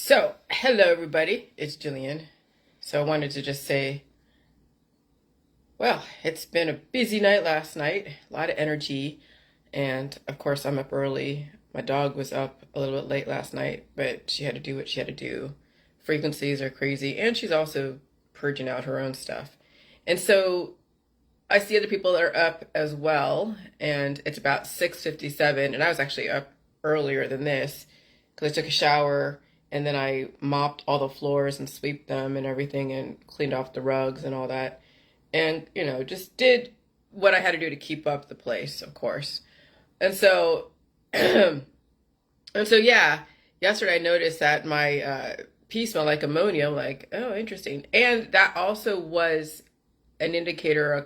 So, hello everybody, it's Jillian. So I wanted to just say, well, it's been a busy night last night, a lot of energy, and of course I'm up early. My dog was up a little bit late last night, but she had to do what she had to do. Frequencies are crazy, and she's also purging out her own stuff. And so I see other people that are up as well, and it's about 6:57, and I was actually up earlier than this because I took a shower and then I mopped all the floors and swept them and everything and cleaned off the rugs and all that. And, just did what I had to do to keep up the place, of course. And so, yeah, yesterday I noticed that my pee smelled like ammonia. I'm like, oh, interesting. And that also was an indicator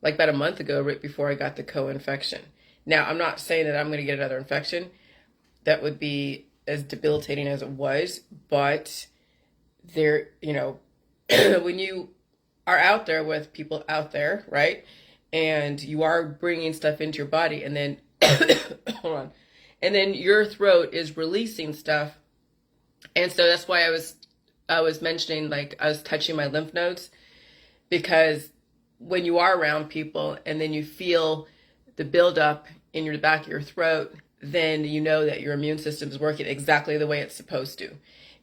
like about a month ago, right before I got the co-infection. Now, I'm not saying that I'm going to get another infection. That would be as debilitating as it was, but there, when you are out there with people out there, right, and you are bringing stuff into your body, and then hold on, and then your throat is releasing stuff, and so that's why I was mentioning, like, I was touching my lymph nodes, because when you are around people and then you feel the buildup in the back of your throat, then you know that your immune system is working exactly the way it's supposed to.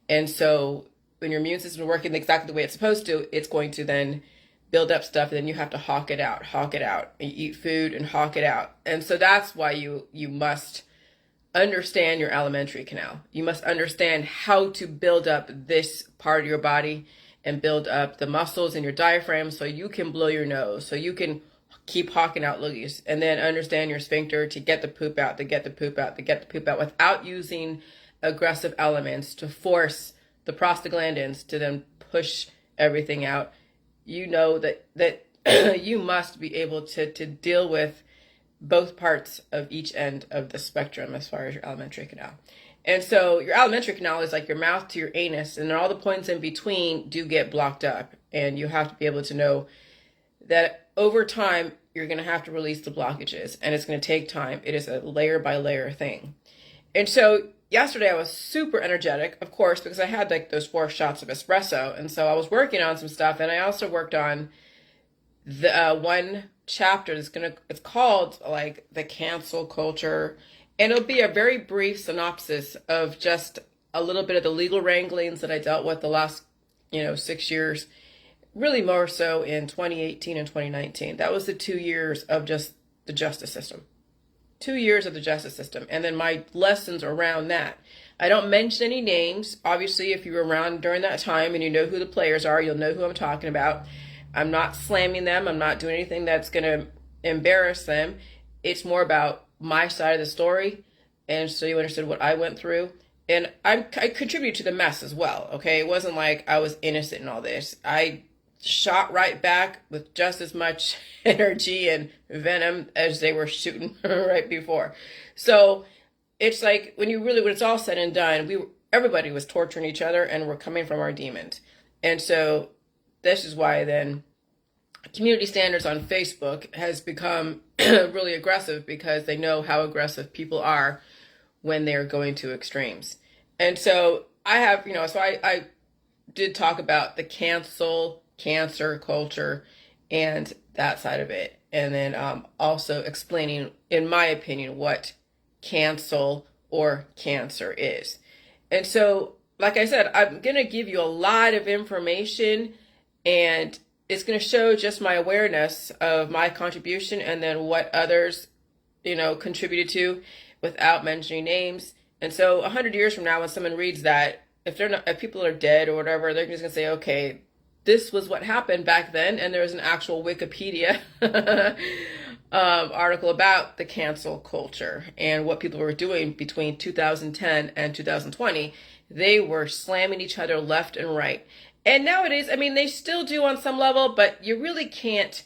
And so when your immune system is working exactly the way it's supposed to, it's going to then build up stuff, and then you have to hawk it out. And you eat food and hawk it out. And so that's why you must understand your alimentary canal. You must understand how to build up this part of your body and build up the muscles in your diaphragm so you can blow your nose, so you can keep hawking out loogies, and then understand your sphincter to get the poop out, without using aggressive elements to force the prostaglandins to then push everything out. You know that you must be able to deal with both parts of each end of the spectrum as far as your alimentary canal. And so your alimentary canal is like your mouth to your anus, and then all the points in between do get blocked up. And you have to be able to know that over time, you're going to have to release the blockages, and it's going to take time. It is a layer by layer thing. And so yesterday I was super energetic, of course, because I had like those 4 shots of espresso. And so I was working on some stuff, and I also worked on the one chapter it's called like the cancel culture. And it'll be a very brief synopsis of just a little bit of the legal wranglings that I dealt with the last, 6 years, really more so in 2018 and 2019. That was the 2 years of just the justice system. 2 years of the justice system. And then my lessons around that. I don't mention any names. Obviously, if you were around during that time and you know who the players are, you'll know who I'm talking about. I'm not slamming them. I'm not doing anything that's going to embarrass them. It's more about my side of the story, and so you understood what I went through. And I contributed to the mess as well, okay? It wasn't like I was innocent in all this. I shot right back with just as much energy and venom as they were shooting right before. So it's like when it's all said and done, everybody was torturing each other, and we're coming from our demons. And so this is why then community standards on Facebook has become really aggressive, because they know how aggressive people are when they're going to extremes. And so I did talk about the cancer culture and that side of it. And then also explaining, in my opinion, what cancel or cancer is. And so, like I said, I'm going to give you a lot of information, and it's going to show just my awareness of my contribution, and then what others, contributed to, without mentioning names. And so 100 years from now, when someone reads that, if people are dead or whatever, they're just going to say, okay, this was what happened back then. And there's an actual Wikipedia article about the cancel culture and what people were doing between 2010 and 2020. They were slamming each other left and right. And nowadays, they still do on some level, but you really can't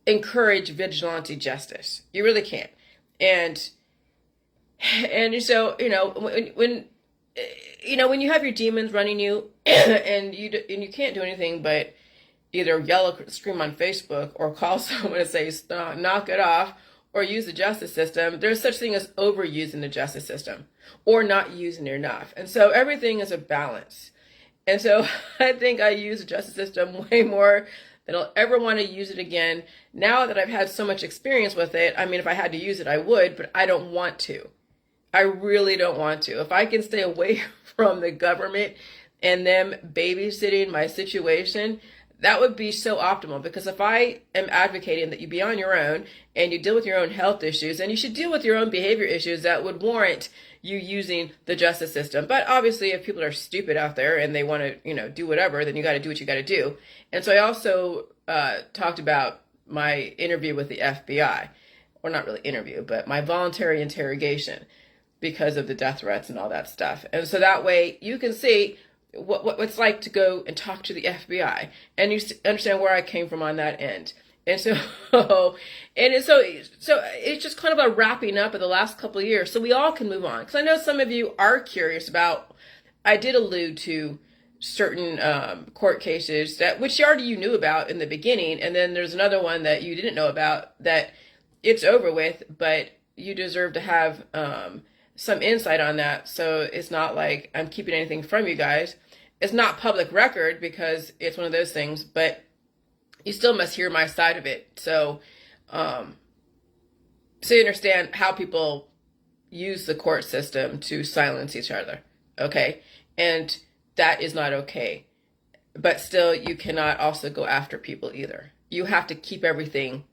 encourage vigilante justice. You really can't. And so, when you have your demons running you and you can't do anything but either yell or scream on Facebook or call someone and say, knock it off, or use the justice system, there's such thing as overusing the justice system or not using it enough. And so everything is a balance. And so I think I use the justice system way more than I'll ever want to use it again. Now that I've had so much experience with it, I mean, if I had to use it, I would, but I don't want to. I really don't want to. If I can stay away from the government and them babysitting my situation, that would be so optimal. Because if I am advocating that you be on your own and you deal with your own health issues, and you should deal with your own behavior issues that would warrant you using the justice system. But obviously, if people are stupid out there and they want to, do whatever, then you got to do what you got to do. And so I also talked about my interview with the FBI, or not really interview, but my voluntary interrogation because of the death threats and all that stuff. And so that way you can see what it's like to go and talk to the FBI, and you understand where I came from on that end. And so, so it's just kind of a wrapping up of the last couple of years, so we all can move on. Because I know some of you are curious about. I did allude to certain court cases which you knew about in the beginning, and then there's another one that you didn't know about that it's over with, but you deserve to have some insight on that. So it's not like I'm keeping anything from you guys. It's not public record because it's one of those things, but you still must hear my side of it. So, so you understand how people use the court system to silence each other. Okay. And that is not okay. But still, you cannot also go after people either. You have to keep everything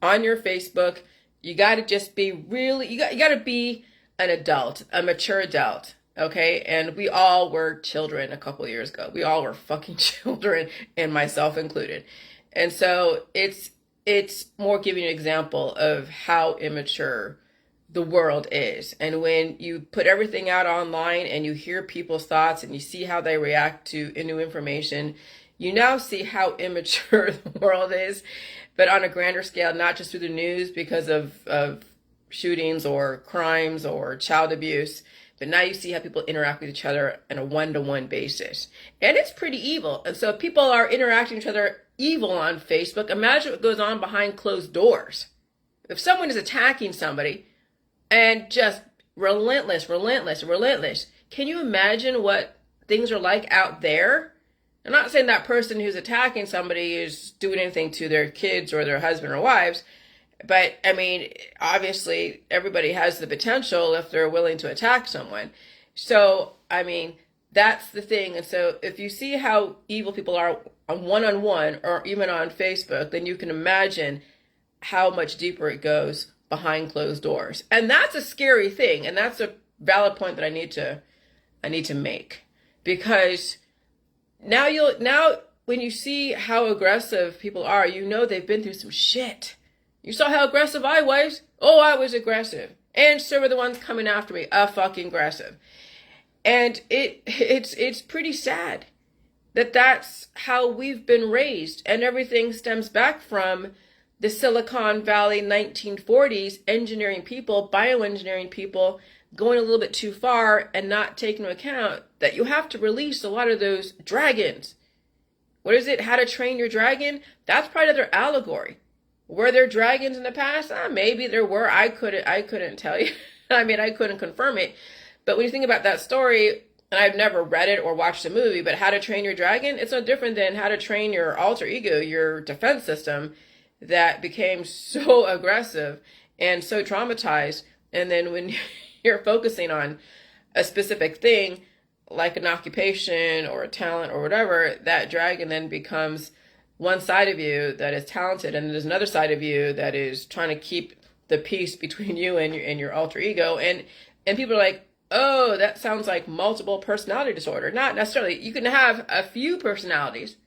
on your Facebook. You got to just be you got to be an adult, a mature adult, okay? And we all were children a couple of years ago. We all were fucking children, and myself included. And so it's more giving an example of how immature the world is. And when you put everything out online and you hear people's thoughts and you see how they react to new information, you now see how immature the world is, but on a grander scale, not just through the news because of shootings or crimes or child abuse, but now you see how people interact with each other on a one-to-one basis. And it's pretty evil. And so if people are interacting with each other evil on Facebook, imagine what goes on behind closed doors. If someone is attacking somebody and just relentless, can you imagine what things are like out there? I'm not saying that person who's attacking somebody is doing anything to their kids or their husband or wives, but I mean, obviously everybody has the potential if they're willing to attack someone. So, I mean, that's the thing. And so if you see how evil people are on one-on-one or even on Facebook, then you can imagine how much deeper it goes behind closed doors. And that's a scary thing. And that's a valid point that I need to make, because now when you see how aggressive people are, they've been through some shit. You saw how aggressive I was. Oh, I was aggressive. And so were the ones coming after me, fucking aggressive. And it's pretty sad that that's how we've been raised. And everything stems back from the Silicon Valley 1940s engineering people, bioengineering people, going a little bit too far and not taking into account that you have to release a lot of those dragons. What is it? How to Train Your Dragon? That's probably another allegory. Were there dragons in the past? Maybe there were. I couldn't tell you. I mean, I couldn't confirm it. But when you think about that story, and I've never read it or watched the movie, but How to Train Your Dragon, it's no different than how to train your alter ego, your defense system that became so aggressive and so traumatized. And then when you're focusing on a specific thing, like an occupation or a talent or whatever, that dragon then becomes one side of you that is talented, and there's another side of you that is trying to keep the peace between you and your alter ego. And people are like, oh, that sounds like multiple personality disorder. Not necessarily. You can have a few personalities,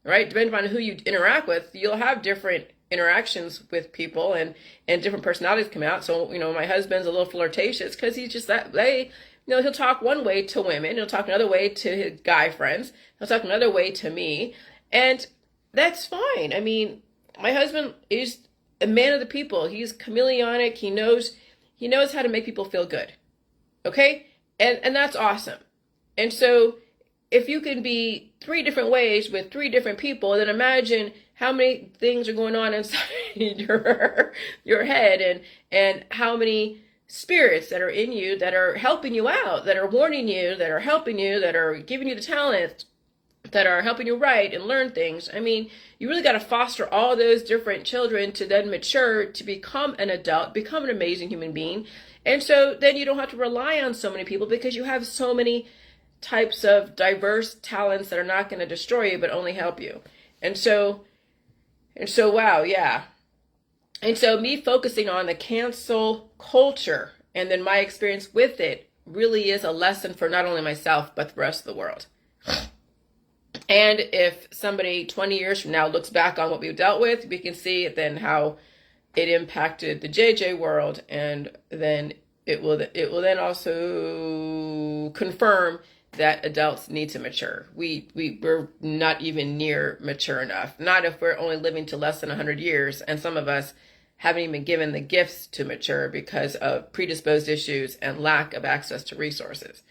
right? Depending on who you interact with, you'll have different interactions with people, and different personalities come out. So, my husband's a little flirtatious because he's just that way. He'll talk one way to women. He'll talk another way to his guy friends. He'll talk another way to me. And that's fine. I mean, my husband is a man of the people. He's chameleonic. He knows how to make people feel good. Okay? And that's awesome. And so if you can be 3 different ways with 3 different people, then imagine how many things are going on inside your head, and how many spirits that are in you that are helping you out, that are warning you, that are helping you, that are giving you the talent, that are helping you write and learn things. I mean, you really got to foster all those different children to then mature, to become an adult, become an amazing human being. And so then you don't have to rely on so many people, because you have so many types of diverse talents that are not going to destroy you, but only help you. And so, wow, yeah. And so me focusing on the cancel culture and then my experience with it really is a lesson for not only myself, but the rest of the world. And if somebody 20 years from now looks back on what we've dealt with, we can see then how it impacted the JJ world, and then it will then also confirm that adults need to mature. We're not even near mature enough. Not if we're only living to less than 100 years, and some of us haven't even been given the gifts to mature because of predisposed issues and lack of access to resources.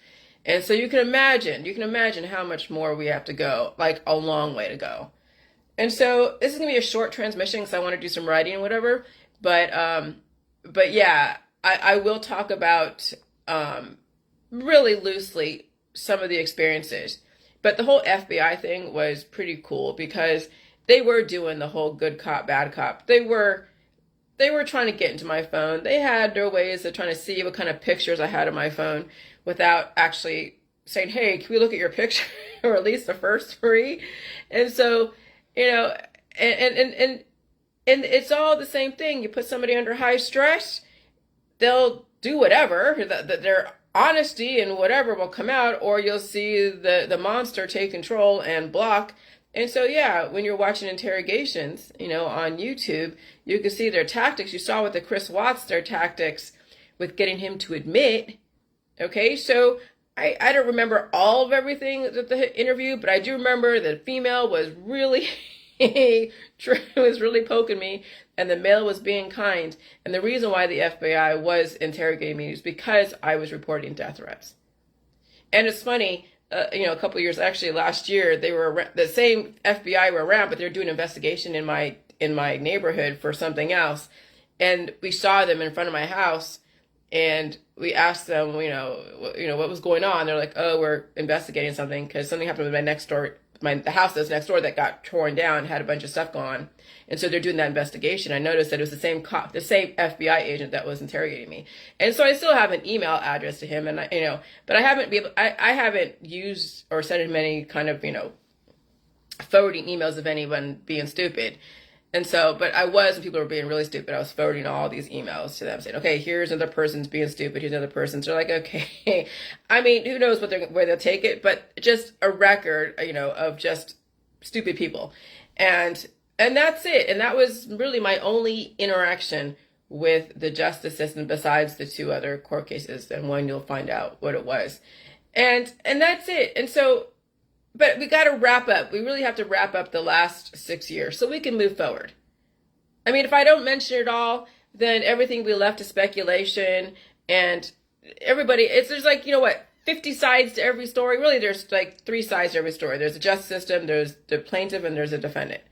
And so you can imagine how much more we have to go, like a long way to go. And so this is gonna be a short transmission because I want to do some writing and whatever. But yeah, I will talk about really loosely some of the experiences. But the whole FBI thing was pretty cool because they were doing the whole good cop, bad cop. They were trying to get into my phone. They had their ways of trying to see what kind of pictures I had on my phone without actually saying, hey, can we look at your picture? Or at least the first three. And so, and it's all the same thing. You put somebody under high stress, they'll do whatever. Their honesty and whatever will come out, or you'll see the monster take control and block. And so, yeah, when you're watching interrogations, on YouTube, you can see their tactics. You saw with the Chris Watts, their tactics with getting him to admit. Okay, so I don't remember all of everything at the interview, but I do remember the female was really, was really poking me, and the male was being kind. And the reason why the FBI was interrogating me is because I was reporting death threats. And it's funny, a couple of years, actually last year, they were the same FBI were around, but they were doing an investigation in my neighborhood for something else. And we saw them in front of my house, and we asked them, what was going on. They're like, oh, we're investigating something because something happened with my next door, the house that's next door that got torn down, had a bunch of stuff going on. And so they're doing that investigation. I noticed that it was the same FBI agent that was interrogating me. And so I still have an email address to him, and but I haven't used or sent him any kind of, forwarding emails of anyone being stupid. And so, but when people were being really stupid, I was forwarding all these emails to them saying, okay, here's another person's being stupid. Here's another person's. They're like, okay. I mean, who knows where they'll take it, but just a record, of just stupid people. And that's it. And that was really my only interaction with the justice system besides the two other court cases. And one, you'll find out what it was. And that's it. And so, but we got to wrap up. We really have to wrap up the last 6 years so we can move forward. I mean, if I don't mention it all, then everything will be left to speculation. And everybody, there's like, 50 sides to every story. Really, there's like 3 sides to every story. There's the justice system, there's the plaintiff, and there's a defendant.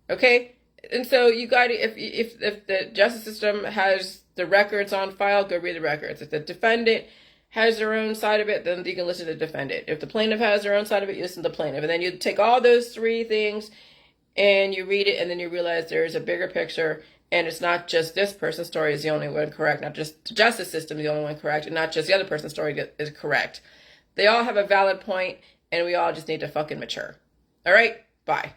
Okay? And so you got to, if the justice system has the records on file, go read the records. If the defendant has their own side of it, then you can listen to the defendant. If the plaintiff has their own side of it, you listen to the plaintiff. And then you take all those 3 things and you read it, and then you realize there's a bigger picture, and it's not just this person's story is the only one correct, not just the justice system is the only one correct, and not just the other person's story is correct. They all have a valid point, and we all just need to fucking mature. All right? Bye.